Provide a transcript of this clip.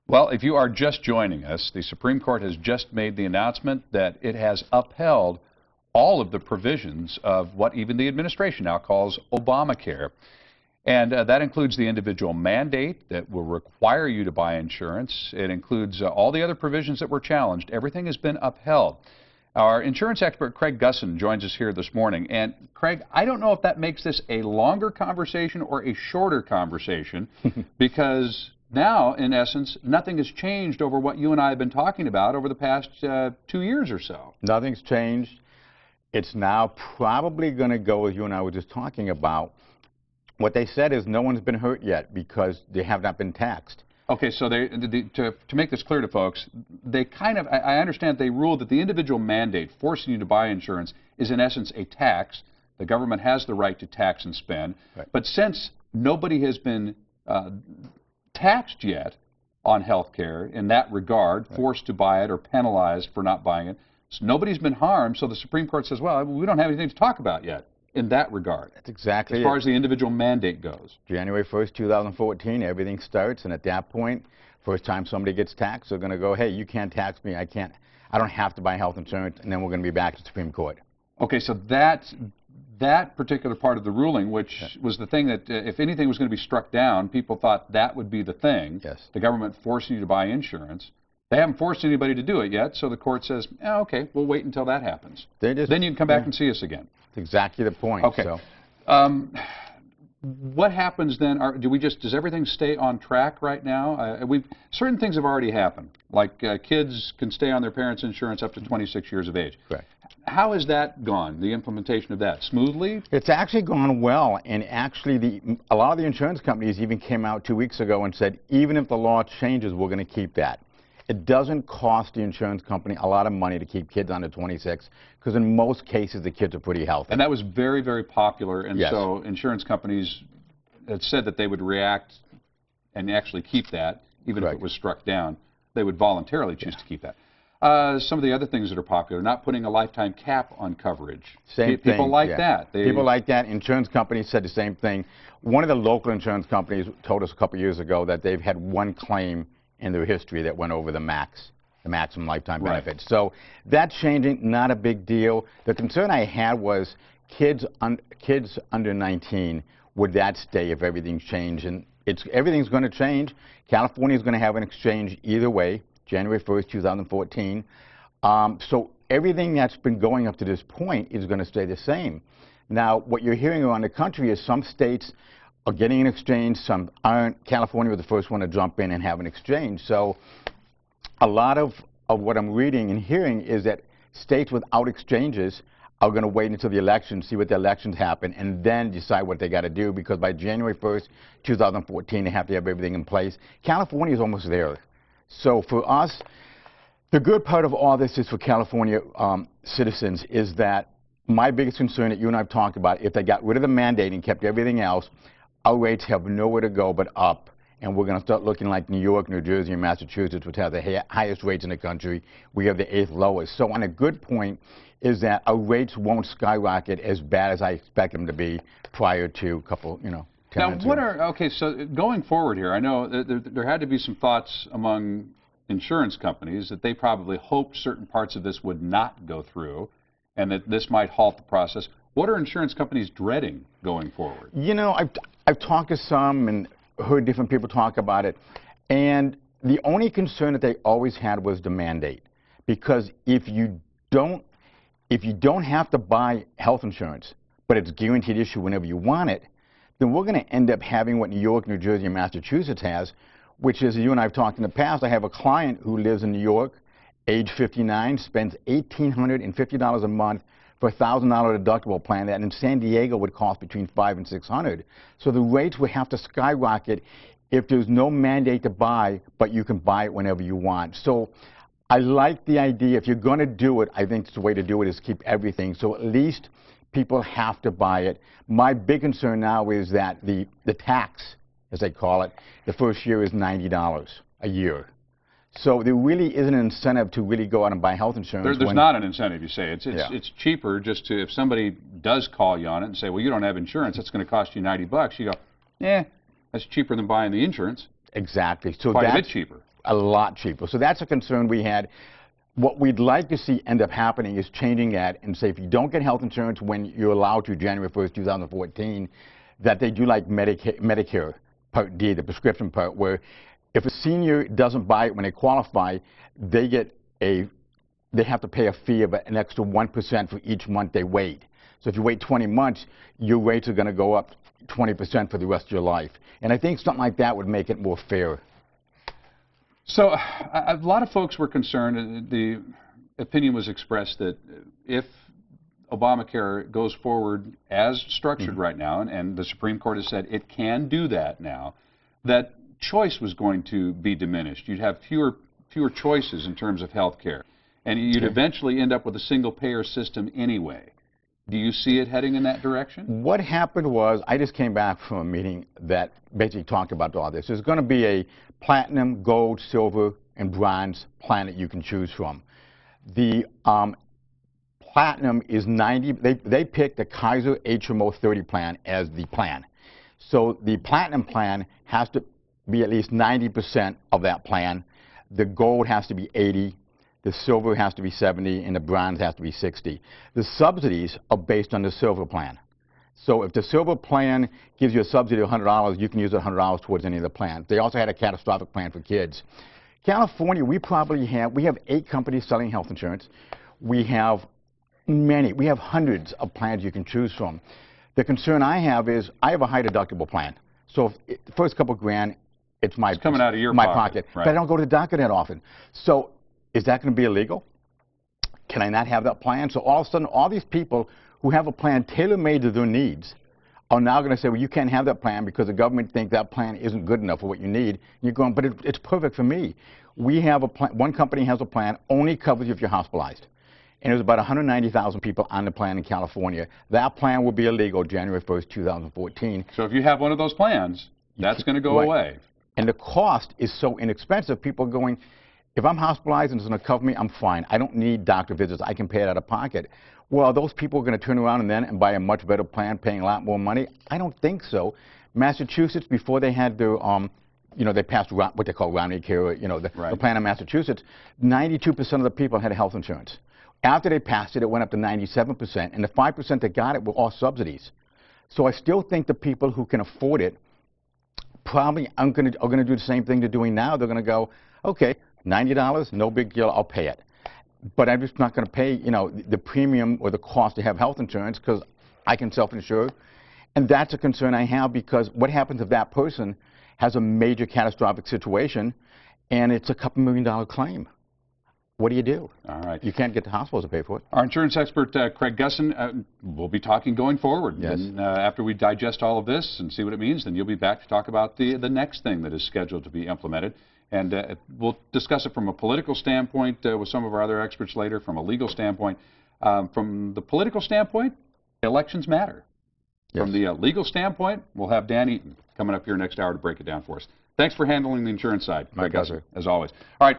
Well, if you are just joining us, the Supreme Court has just made the announcement that it has upheld all of the provisions of what even the administration now calls Obamacare. And that includes the individual mandate that will require you to buy insurance. It includes all the other provisions that were challenged. Everything has been upheld. Our insurance expert, Craig Gussin, joins us here this morning. And, Craig, I don't know if that makes this a longer conversation or a shorter conversation because now, in essence, nothing has changed over what you and I have been talking about over the past 2 years or so. Nothing's changed. It's now probably going to go, as you and I were just talking about. What they said is no one's been hurt yet because they have not been taxed. Okay, so to make this clear to folks, they kind of, I understand they ruled that the individual mandate forcing you to buy insurance is in essence a tax. The government has the right to tax and spend. Right. But since nobody has been taxed yet on health care in that regard, right, forced to buy it or penalized for not buying it, so nobody's been harmed, so the Supreme Court says, well, we don't have anything to talk about yet in that regard. That's exactly as far as the individual mandate goes. January 1st, 2014, everything starts, and at that point, first time somebody gets taxed, they're going to go, hey, you can't tax me, I don't have to buy health insurance, and then we're going to be back to the Supreme Court. Okay, so that particular part of the ruling, which was the thing that if anything was going to be struck down, people thought that would be the thing. Yes. The government forcing you to buy insurance. They haven't forced anybody to do it yet, so the court says, oh, okay, we'll wait until that happens. Then you can come back and see us again. That's exactly the point. Okay. So. What happens then? Does everything stay on track right now? Certain things have already happened, like kids can stay on their parents' insurance up to 26 years of age. Correct. How has that gone, the implementation of that? Smoothly? It's actually gone well, and actually a lot of the insurance companies even came out 2 weeks ago and said, even if the law changes, we're going to keep that. It doesn't cost the insurance company a lot of money to keep kids under 26, because in most cases the kids are pretty healthy. And that was very, very popular, and yes, so insurance companies had said that they would react and actually keep that, even correct, if it was struck down. They would voluntarily choose to keep that. Some of the other things that are popular, not putting a lifetime cap on coverage. Same thing. People like that. People like that. Insurance companies said the same thing. One of the local insurance companies told us a couple years ago that they've had one claim in their history that went over the maximum lifetime benefit. Right. So that's changing, not a big deal. The concern I had was kids under 19, would that stay if everything's changed? And everything's going to change. California is going to have an exchange either way, January 1st, 2014. So everything that's been going up to this point is going to stay the same. Now, what you're hearing around the country is some states are getting an exchange, some aren't. California was the first one to jump in and have an exchange. So a lot of what I'm reading and hearing is that states without exchanges are going to wait until the election, see what the elections happen, and then decide what they got to do, because by January 1st, 2014, they have to have everything in place. California is almost there. So for us, the good part of all this is for California citizens is that my biggest concern that you and I have talked about, if they got rid of the mandate and kept everything else, our rates have nowhere to go but up, and we're going to start looking like New York, New Jersey, and Massachusetts, which have the highest rates in the country. We have the 8th lowest. So on a good point is that our rates won't skyrocket as bad as I expect them to be prior to a couple, 10 now, so going forward here, I know there had to be some thoughts among insurance companies that they probably hoped certain parts of this would not go through and that this might halt the process. What are insurance companies dreading going forward? I've talked to some and heard different people talk about it, and the only concern that they always had was the mandate, because if you don't have to buy health insurance, but it's guaranteed issue whenever you want it, then we're going to end up having what New York, New Jersey, and Massachusetts has, which is, you and I have talked in the past, I have a client who lives in New York, age 59, spends $1,850 a month for a $1,000 deductible plan that in San Diego would cost between $500 and $600. So the rates would have to skyrocket if there's no mandate to buy, but you can buy it whenever you want. So I like the idea. If you're going to do it, I think the way to do it is keep everything. So at least people have to buy it. My big concern now is that the tax, as they call it, the first year is $90 a year. So there really isn't an incentive to really go out and buy health insurance. There's not an incentive, you say. It's cheaper just to, if somebody does call you on it and say, well, you don't have insurance, it's going to cost you $90. You go, that's cheaper than buying the insurance. Exactly. So quite a bit cheaper. a lot cheaper. So that's a concern we had. What we'd like to see end up happening is changing that and say if you don't get health insurance when you're allowed to January 1st, 2014, that they do like Medicare Part D, the prescription part, where if a senior doesn't buy it when they qualify, they have to pay a fee of an extra 1% for each month they wait. So if you wait 20 months, your rates are going to go up 20% for the rest of your life. And I think something like that would make it more fair. So a lot of folks were concerned, the opinion was expressed that if Obamacare goes forward as structured right now, and the Supreme Court has said it can do that now, that choice was going to be diminished. You'd have fewer choices in terms of health care, and you'd eventually end up with a single-payer system anyway. Do you see it heading in that direction? What happened was, I just came back from a meeting that basically talked about all this. There's going to be a platinum, gold, silver, and bronze plan that you can choose from. The platinum is 90, they picked the Kaiser HMO 30 plan as the plan. So the platinum plan has to be at least 90% of that plan. The gold has to be 80. The silver has to be 70, and the bronze has to be 60. The subsidies are based on the silver plan. So if the silver plan gives you a subsidy of $100, you can use $100 towards any of the plans. They also had a catastrophic plan for kids. California, we have 8 companies selling health insurance. We have hundreds of plans you can choose from. The concern I have is I have a high deductible plan. So if the first couple grand, it's coming out of your pocket. Right. But I don't go to the doctor that often. So is that going to be illegal? Can I not have that plan? So all of a sudden, all these people who have a plan tailor-made to their needs are now going to say, well, you can't have that plan because the government thinks that plan isn't good enough for what you need. And you're going, but it's perfect for me. We have a plan, one company has a plan, only covers you if you're hospitalized. And there's about 190,000 people on the plan in California. That plan will be illegal January 1st, 2014. So if you have one of those plans, that's going to go away. And the cost is so inexpensive, people are going, if I'm hospitalized and it's going to cover me, I'm fine. I don't need doctor visits. I can pay it out of pocket. Well, those people are going to turn around and buy a much better plan, paying a lot more money? I don't think so. Massachusetts, before they had their, they passed what they call Romney Care, the plan in Massachusetts, 92% of the people had health insurance. After they passed it, it went up to 97%, and the 5% that got it were all subsidies. So I still think the people who can afford it probably are going to do the same thing they're doing now. They're going to go, okay, $90, no big deal, I'll pay it. But I'm just not going to pay, the premium or the cost to have health insurance because I can self-insure. And that's a concern I have because what happens if that person has a major catastrophic situation and it's a couple $1 million claim? What do you do? All right. You can't get the hospitals to pay for it. Our insurance expert, Craig Gussin, we'll be talking going forward. Yes. And after we digest all of this and see what it means, then you'll be back to talk about the next thing that is scheduled to be implemented. And we'll discuss it from a political standpoint with some of our other experts later, from a legal standpoint. From the political standpoint, elections matter. Yes. From the legal standpoint, we'll have Dan Eaton coming up here next hour to break it down for us. Thanks for handling the insurance side, Craig Gussin, as always. All right.